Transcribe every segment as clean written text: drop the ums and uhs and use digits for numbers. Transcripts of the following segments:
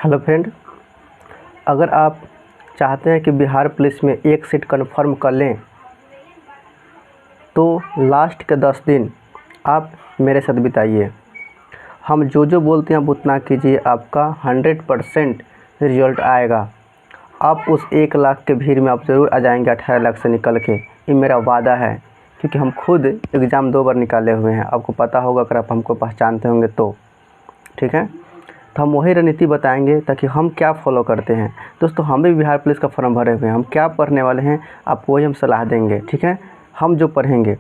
Hello friend, अगर आप चाहते हैं कि बिहार पुलिस में एक सीट कन्फर्म कर लें तो लास्ट के 10 दिन आप मेरे साथ बिताइए। हम जो बोलते हैं आप उतना कीजिए, आपका 100% रिजल्ट आएगा। आप उस 1 लाख के भीड़ में आप ज़रूर आ जाएंगे 18 लाख से निकल के, ये मेरा वादा है, क्योंकि हम खुद एग्ज़ाम 2 बार निकाले हुए हैं। आपको पता होगा अगर आप हमको पहचानते होंगे तो। ठीक है, तो हम वही रणनीति बताएंगे ताकि हम क्या फॉलो करते हैं। दोस्तों, हम भी बिहार पुलिस का फॉर्म भरे हुए हैं, हम क्या पढ़ने वाले हैं आपको वही हम सलाह देंगे। ठीक है, हम जो पढ़ेंगे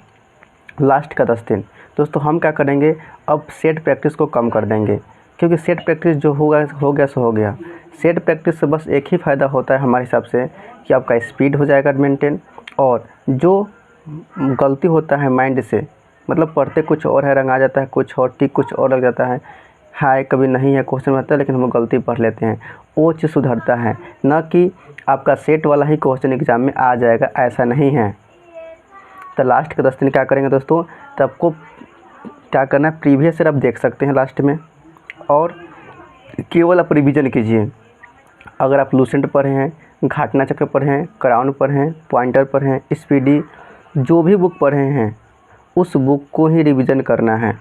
लास्ट का 10 दिन, दोस्तों हम क्या करेंगे, अब सेट प्रैक्टिस को कम कर देंगे, क्योंकि सेट प्रैक्टिस जो हो गया सो हो गया। सेट प्रैक्टिस से बस एक ही फ़ायदा होता है हमारे हिसाब से कि आपका स्पीड हो जाएगा मेंटेन, और जो गलती होता है माइंड से, मतलब पढ़ते कुछ और है, रंग आ जाता है कुछ और, टिक कुछ और लग जाता है कभी नहीं है क्वेश्चन में आता है, लेकिन हम गलती पढ़ लेते हैं, वो चीज़ सुधरता है। ना कि आपका सेट वाला ही क्वेश्चन एग्ज़ाम में आ जाएगा, ऐसा नहीं है। तो लास्ट के 10 दिन क्या करेंगे दोस्तों, तो आपको क्या करना है, प्रीवियस ईयर आप देख सकते हैं लास्ट में, और केवल आप रिवीजन कीजिए। अगर आप लूसेंट पढ़े हैं, घाटना चक्र पढ़े हैं, क्राउन पढ़े हैं, पॉइंटर पढ़े हैं, स्पीडी, जो भी बुक पढ़े हैं उस बुक को ही रिवीजन करना है।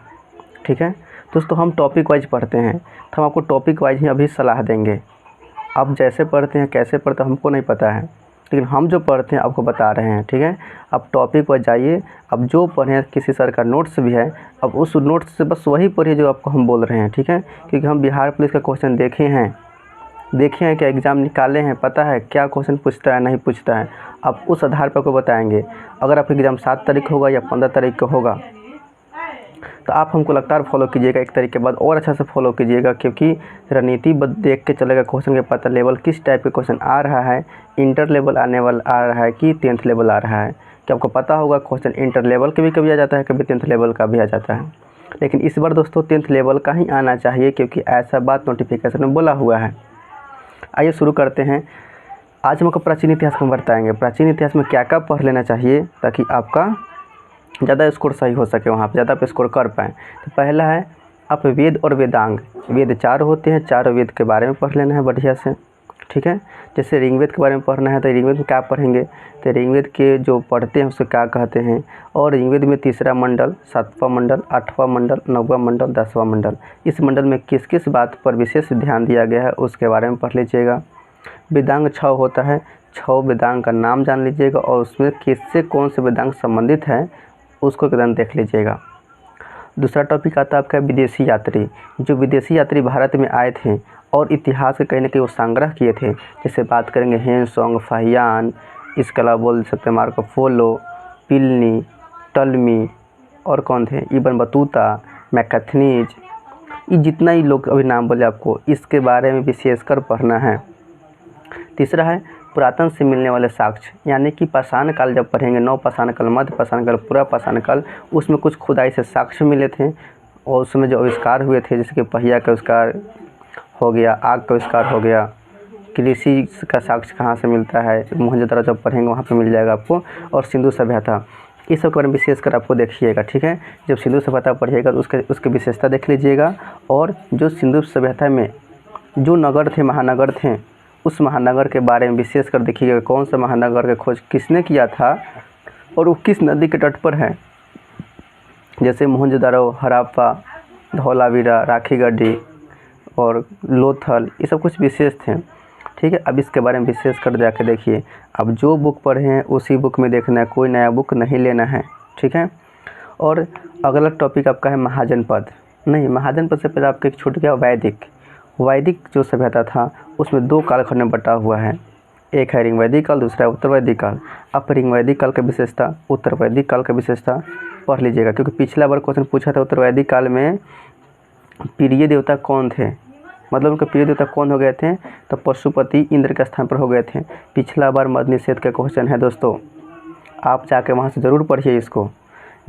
ठीक है दोस्तों, हम टॉपिक वाइज पढ़ते हैं, तो हम आपको टॉपिक वाइज ही अभी सलाह देंगे। आप जैसे पढ़ते हैं, कैसे पढ़ते हैं हमको नहीं पता है, लेकिन हम जो पढ़ते हैं आपको बता रहे हैं। ठीक है, आप टॉपिक वाइज जाइए। अब जो पढ़ें, किसी सर का नोट्स भी है, अब उस नोट्स से बस वही पढ़िए जो आपको हम बोल रहे हैं। ठीक है, क्योंकि हम बिहार पुलिस का क्वेश्चन देखे हैं क्या एग्ज़ाम निकाले हैं, पता है क्या क्वेश्चन पूछता है नहीं पूछता है। आप उस आधार पर आपको बताएंगे। अगर आपका एग्ज़ाम 7 तारीख होगा या 15 तारीख को होगा, तो आप हमको लगातार फॉलो कीजिएगा, एक तारीख के बाद और अच्छा से फॉलो कीजिएगा, क्योंकि रणनीति देख के चलेगा क्वेश्चन के पता लेवल किस टाइप के क्वेश्चन आ रहा है, इंटर लेवल आने वाला आ रहा है कि 10th लेवल आ रहा है। कि आपको पता होगा क्वेश्चन इंटर लेवल के भी कभी आ जाता है, कभी 10th लेवल का भी आ जाता है, लेकिन इस बार दोस्तों 10th लेवल का ही आना चाहिए, क्योंकि ऐसा बात नोटिफिकेशन में बोला हुआ है। आइए शुरू करते हैं। आज हम आपको प्राचीन इतिहास में बताएंगे, प्राचीन इतिहास में क्या क्या पढ़ लेना चाहिए ताकि आपका ज़्यादा स्कोर सही हो सके, वहाँ पर ज़्यादा आप स्कोर कर पाएँ। तो पहला है आप वेद और वेदांग, वेद 4 होते हैं, 4 वेद के बारे में पढ़ लेना है बढ़िया से। ठीक है, जैसे ऋग्वेद के बारे में पढ़ना है तो ऋग्वेद में क्या पढ़ेंगे, तो ऋग्वेद के जो पढ़ते हैं उसको क्या कहते हैं, और ऋग्वेद में 3रा मंडल, 7वां मंडल, 8वां मंडल, 9वां मंडल, 10वां मंडल, इस मंडल में किस किस बात पर विशेष ध्यान दिया गया है उसके बारे में पढ़ लीजिएगा। वेदांग 6 होता है, 6 वेदांग का नाम जान लीजिएगा, और उसमें किससे कौन से वेदांग संबंधित है उसको एकदम देख लीजिएगा। दूसरा टॉपिक आता है आपका विदेशी यात्री। जो विदेशी यात्री भारत में आए थे और इतिहास के कहीं ना कहीं वो संग्रह किए थे, जैसे बात करेंगे हेनसोंग, फाहियान, इसके अलावा बोल सकते हैं मार्को पोलो, पिलनी, टॉलमी, और कौन थे, इब्न बतूता, मैकथनीज, ये जितना ही लोग अभी नाम बोले आपको, इसके बारे में विशेषकर पढ़ना है। तीसरा है पुरातन से मिलने वाले साक्ष्य, यानी कि पाषाण काल जब पढ़ेंगे, नव पाषाण काल, मध्य पाषाण काल, पूरा पाषाण काल, उसमें कुछ खुदाई से साक्ष्य मिले थे, और उसमें जो आविष्कार हुए थे, जैसे कि पहिया का आविष्कार हो गया, आग का आविष्कार हो गया, कृषि का साक्ष्य कहाँ से मिलता है, मोहनजोदड़ो जब पढ़ेंगे वहाँ पे मिल जाएगा आपको, और सिंधु सभ्यता, इस सब के बारे में विशेषकर आपको देखिएगा। ठीक है, जब सिंधु सभ्यता पढ़िएगा तो उसकी विशेषता देख लीजिएगा, और जो सिंधु सभ्यता में जो नगर थे, महानगर थे, उस महानगर के बारे में विशेष कर देखिएगा, कौन सा महानगर का खोज किसने किया था और वो किस नदी के तट पर है। जैसे मोहनजोदड़ो, हड़प्पा, धौलावीरा, राखीगढ़ी और लोथल, ये सब कुछ विशेष थे। ठीक है, अब इसके बारे में विशेष कर जाके देखिए। अब जो बुक पढ़े हैं उसी बुक में देखना है, कोई नया बुक नहीं लेना है। ठीक है, और अगला टॉपिक आपका है महाजनपद। नहीं, महाजनपद से पहले आपका एक छूट गया वैदिक। वैदिक जो सभ्यता था उसमें 2 कालखंड में बटा हुआ है, एक है ऋग्वैदिक काल, दूसरा है उत्तर वैदिक काल। अब ऋग्वैदिक काल का विशेषता, उत्तर वैदिक काल का विशेषता पढ़ लीजिएगा, क्योंकि पिछला बार क्वेश्चन पूछा था उत्तर वैदिक काल में प्रिय देवता कौन थे, मतलब उनके प्रिय देवता कौन हो गए थे, तो पशुपति इंद्र के स्थान पर हो गए थे। पिछला बार मद निषेध का क्वेश्चन है दोस्तों, आप जाके वहाँ से ज़रूर पढ़िए इसको।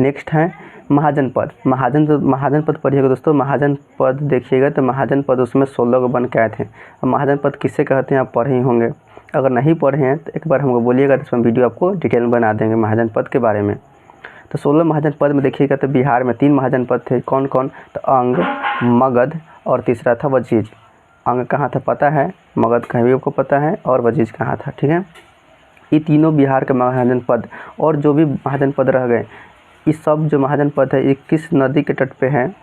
नेक्स्ट है महाजनपद। महाजनपद पढ़िएगा दोस्तों। महाजनपद देखिएगा तो महाजनपद उसमें 16 को बन के आए थे। अब महाजनपद किससे कहते हैं आप पढ़े ही होंगे, अगर नहीं पढ़े हैं तो एक बार हमको बोलिएगा, तो इसमें वीडियो आपको डिटेल में बना देंगे महाजनपद के बारे में। तो 16 महाजनपद में देखिएगा तो बिहार में 3 महाजनपद थे, कौन कौन, तो अंग, मगध और तीसरा था वजीज। अंग कहाँ था पता है, मगध का भी आपको पता है, और बजीज कहाँ था। ठीक है, ये तीनों बिहार के महाजनपद और जो भी महाजनपद रह गए, ये सब जो महाजनपद है ये किस नदी के तट पे हैं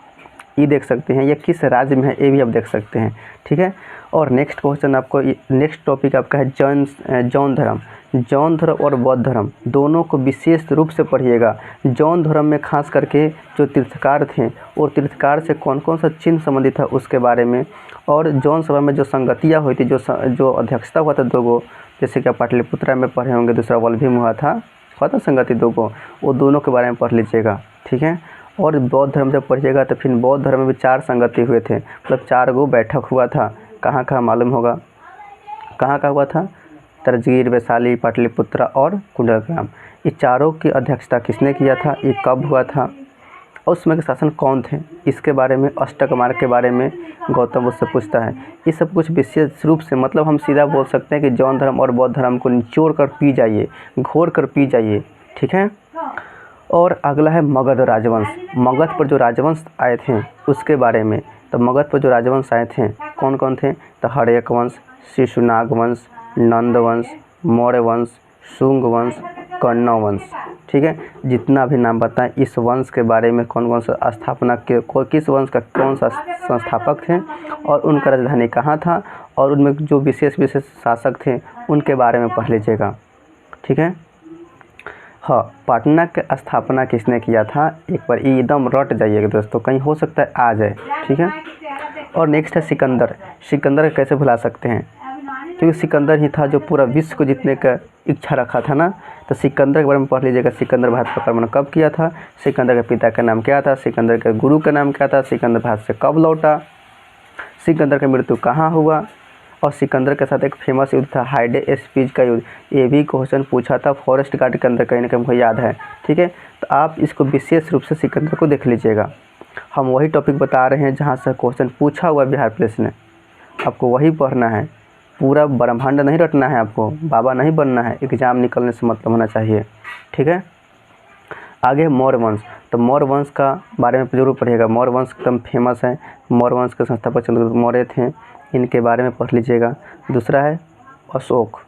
ये देख सकते हैं, या किस राज्य में है ये भी आप देख सकते हैं। ठीक है, और नेक्स्ट क्वेश्चन आपको, नेक्स्ट टॉपिक आपका है जौन धर्म। जौन धर्म और बौद्ध धर्म दोनों को विशेष रूप से पढ़िएगा। जौन धर्म में खास करके जो तीर्थकार थे और तीर्थकार से कौन कौन सा चिन्ह संबंधित था उसके बारे में, और जौन सभा में जो संगतियाँ हुई थी, जो अध्यक्षता हुआ था दो गो, जैसे कि आप पाटलिपुत्रा में पढ़े होंगे, दूसरा वल्लभी में हुआ था संगति दो गो, वो दोनों के बारे में पढ़ लीजिएगा। ठीक है, और बौद्ध धर्म जब पढ़िएगा तो फिर बौद्ध धर्म में भी 4 संगति हुए थे, मतलब 4 गो बैठक हुआ था। कहाँ कहाँ मालूम होगा, कहाँ कहाँ हुआ था? तरजगीर, वैशाली, पाटलिपुत्रा और कुंडलग्राम। ये चारों की अध्यक्षता किसने किया था, ये कब हुआ था, और उसमें के शासन कौन थे, इसके बारे में, अष्टक मार्ग के बारे में गौतम बुद्ध से पूछता है। ये सब कुछ विशेष रूप से, मतलब हम सीधा बोल सकते हैं कि जौन धर्म और बौद्ध धर्म को निचोड़ कर पी जाइए, घोर कर पी जाइए। ठीक है, और अगला है मगध राजवंश। मगध पर जो राजवंश आए थे उसके बारे में। तो मगध पर जो राजवंश आए थे कौन कौन थे? तो हर्यक वंश, शिशुनाग वंश, नंद वंश, मौर्य वंश, शुंग वंश, कण्व वंश। ठीक है, जितना भी नाम बताएं इस वंश के बारे में, कौन कौन सा स्थापना के, किस वंश का कौन सा संस्थापक थे और उनका राजधानी कहाँ था, और उनमें जो विशेष शासक थे उनके बारे में पढ़ लीजिएगा। ठीक है, हाँ, पटना के स्थापना किसने किया था, एक बार एकदम रट जाइएगा दोस्तों, कहीं हो सकता है आ जाए। ठीक है, और नेक्स्ट है सिकंदर। सिकंदर कैसे भुला सकते हैं, क्योंकि सिकंदर ही था जो पूरा विश्व को जीतने का इच्छा रखा था ना। तो सिकंदर के बारे में पढ़ लीजिएगा। सिकंदर भारत पर आक्रमण कब किया था, सिकंदर के पिता का नाम क्या था, सिकंदर के गुरु का नाम क्या था, सिकंदर भारत से कब लौटा, सिकंदर का मृत्यु कहाँ हुआ, और सिकंदर के साथ एक फेमस युद्ध था हाइडेस्पिज का युद्ध। ये भी क्वेश्चन पूछा था फॉरेस्ट गार्ड के अंदर, कहीं ना कहीं हमको याद है। ठीक है, तो आप इसको विशेष रूप से सिकंदर को देख लीजिएगा। हम वही टॉपिक बता रहे हैं जहाँ से क्वेश्चन पूछा हुआ बिहार पुलिस ने, आपको वही पढ़ना है, पूरा ब्रह्मांड नहीं रटना है, आपको बाबा नहीं बनना है, एग्ज़ाम निकलने से मतलब होना चाहिए। ठीक है, आगे मौर्य वंश। तो मौर्य वंश का बारे में जरूर पढ़िएगा। मौर्य वंश एकदम फेमस है, मौर्य वंश के संस्थापक चंद्रगुप्त मौर्य थे, इनके बारे में पढ़ लीजिएगा। दूसरा है अशोक।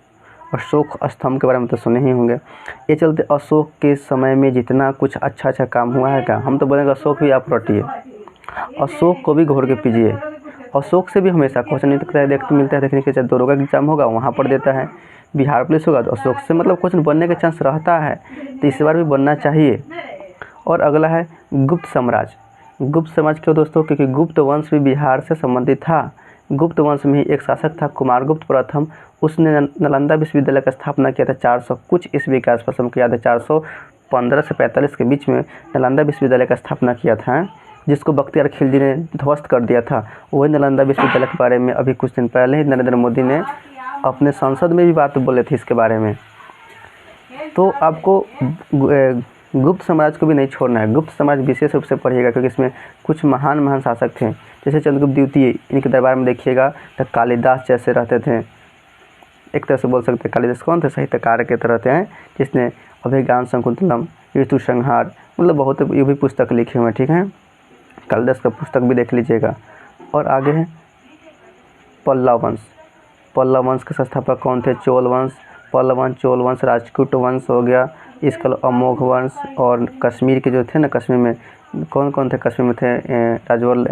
अशोक स्तंभ के बारे में तो सुने ही होंगे। ये चलते अशोक के समय में जितना कुछ अच्छा अच्छा काम हुआ है क्या, हम तो बोलेंगे अशोक भी आप रटिए, अशोक को भी घोर के पीजिए। अशोक से भी हमेशा क्वेश्चन नहीं सकता है, देखते मिलता है, देखने के चाहे दरोगा एग्जाम होगा वहाँ पर देता है, बिहार पुलिस होगा तो अशोक से मतलब क्वेश्चन बनने के चांस रहता है, तो इस बार भी बनना चाहिए। और अगला है गुप्त साम्राज्य। गुप्त समाज क्यों दोस्तों, क्योंकि गुप्त वंश भी बिहार से संबंधित था। गुप्त वंश में ही एक शासक था कुमारगुप्त प्रथम, उसने नालंदा विश्वविद्यालय का स्थापना किया था 400 कुछ ईस्वी के आसपास, हमको याद है 415 से 45 के बीच में नालंदा विश्वविद्यालय का स्थापना किया था, जिसको बख्तियार खिलजी ने ध्वस्त कर दिया था। वही नालंदा विश्वविद्यालय के बारे में अभी कुछ दिन पहले ही नरेंद्र मोदी ने अपने संसद में भी बात बोले थे इसके बारे में। तो आपको गुप्त साम्राज्य को भी नहीं छोड़ना है। गुप्त साम्राज्य विशेष रूप से पढ़िएगा, क्योंकि इसमें कुछ महान महान शासक थे, जैसे चंद्रगुप्त द्वितीय, इनके दरबार में देखिएगा तो कालिदास जैसे रहते थे। एक तरह से बोल सकते हैं कालिदास कौन थे, साहित्यकार के तरह थे, जिसने अभिज्ञान शकुंतलम, ऋतु संहार, मतलब बहुत ये भी पुस्तक लिखे हुए हैं। ठीक है, कालिदास का पुस्तक भी देख लीजिएगा। और आगे है पल्लव वंश। पल्लव वंश के संस्थापक कौन थे? चोल वंश, पल्लव वंश, चोल वंश, राजपूत वंश हो गया, इसके अलावा अमोघ वंश, और कश्मीर के जो थे ना, कश्मीर में कौन कौन थे? कश्मीर में थे राजवल,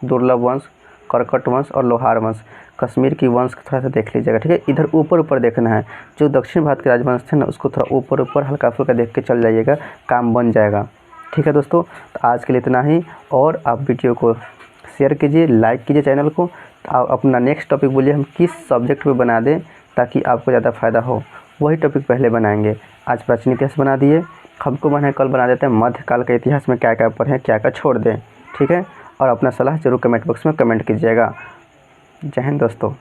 दुर्लभ वंश, करकट वंश और लोहार वंश। कश्मीर की वंश को थोड़ा सा देख लीजिएगा। ठीक है, इधर ऊपर ऊपर देखना है, जो दक्षिण भारत के राजवंश थे ना उसको थोड़ा ऊपर ऊपर हल्का फुल्का देख के चल जाइएगा, काम बन जाएगा। ठीक है दोस्तों, तो आज के लिए इतना ही, और आप वीडियो को शेयर कीजिए, लाइक कीजिए चैनल को। आप अपना नेक्स्ट टॉपिक बोलिए हम किस सब्जेक्ट पे बना दें ताकि आपको ज़्यादा फ़ायदा हो, वही टॉपिक पहले बनाएंगे। आज प्राचीन इतिहास बना दिए, हमको मन है कल बना देते हैं मध्यकाल के इतिहास में क्या क्या पढ़ें, क्या क्या छोड़ दें। ठीक है, और अपना सलाह जरूर कमेंट बॉक्स में कमेंट कीजिएगा। जय हिंद दोस्तों।